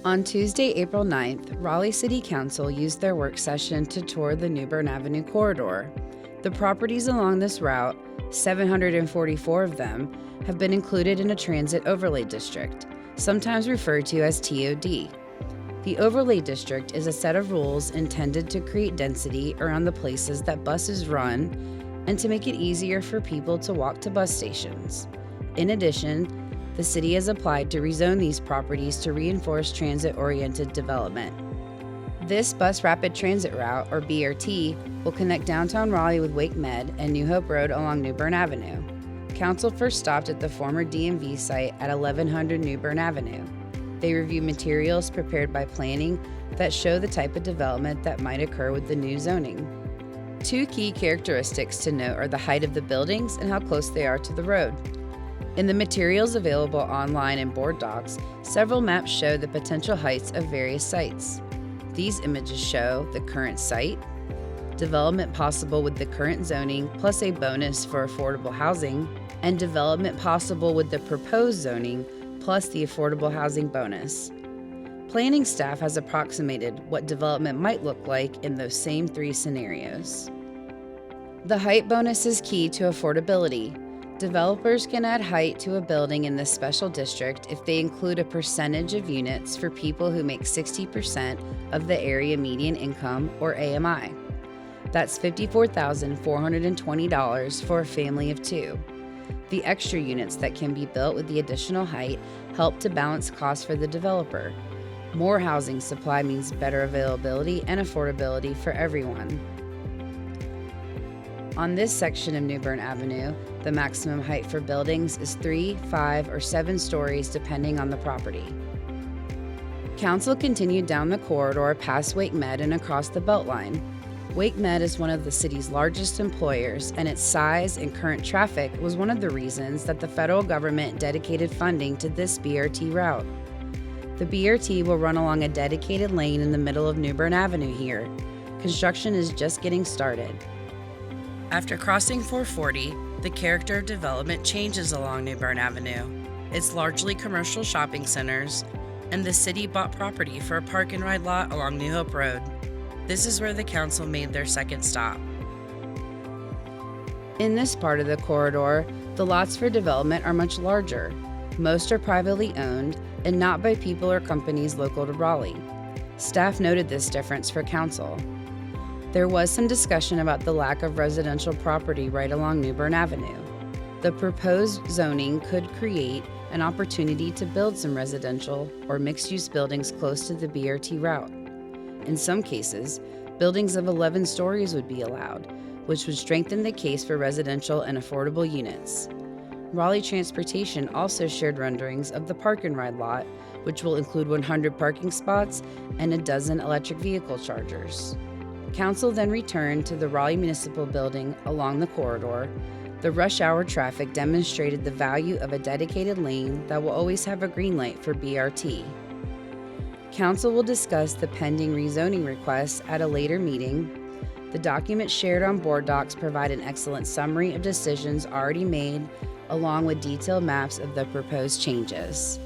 On Tuesday, April 9th, Raleigh City Council used their work session to tour the New Bern Avenue corridor. The properties along this route, 744 of them, have been included in a transit overlay district, sometimes referred to as TOD. The overlay district is a set of rules intended to create density around the places that buses run and to make it easier for people to walk to bus stations. In addition, the city has applied to rezone these properties to reinforce transit-oriented development. This bus rapid transit route, or BRT, will connect downtown Raleigh with Wake Med and New Hope Road along New Bern Avenue. Council first stopped at the former DMV site at 1100 New Bern Avenue. They reviewed materials prepared by planning that show the type of development that might occur with the new zoning. Two key characteristics to note are the height of the buildings and how close they are to the road. In the materials available online and board docs, several maps show the potential heights of various sites. These images show the current site, development possible with the current zoning plus a bonus for affordable housing, and development possible with the proposed zoning plus the affordable housing bonus. Planning staff has approximated what development might look like in those same three scenarios. The height bonus is key to affordability. Developers can add height to a building in this special district if they include a percentage of units for people who make 60% of the area median income, or AMI. That's $54,420 for a family of two. The extra units that can be built with the additional height help to balance costs for the developer. More housing supply means better availability and affordability for everyone. On this section of New Bern Avenue, the maximum height for buildings is 3, 5, or 7 stories depending on the property. Council continued down the corridor past Wake Med and across the Beltline. Wake Med is one of the city's largest employers, and its size and current traffic was one of the reasons that the federal government dedicated funding to this BRT route. The BRT will run along a dedicated lane in the middle of New Bern Avenue here. Construction is just getting started. After crossing 440, the character of development changes along New Bern Avenue. It's largely commercial shopping centers, and the city bought property for a park and ride lot along New Hope Road. This is where the council made their second stop. In this part of the corridor, the lots for development are much larger. Most are privately owned and not by people or companies local to Raleigh. Staff noted this difference for council. There was some discussion about the lack of residential property right along New Bern Avenue. The proposed zoning could create an opportunity to build some residential or mixed-use buildings close to the BRT route. In some cases, buildings of 11 stories would be allowed, which would strengthen the case for residential and affordable units. Raleigh Transportation also shared renderings of the park and ride lot, which will include 100 parking spots and a dozen electric vehicle chargers. Council then returned to the Raleigh Municipal Building along the corridor. The rush hour traffic demonstrated the value of a dedicated lane that will always have a green light for BRT. Council will discuss the pending rezoning requests at a later meeting. The documents shared on board docs provide an excellent summary of decisions already made, along with detailed maps of the proposed changes.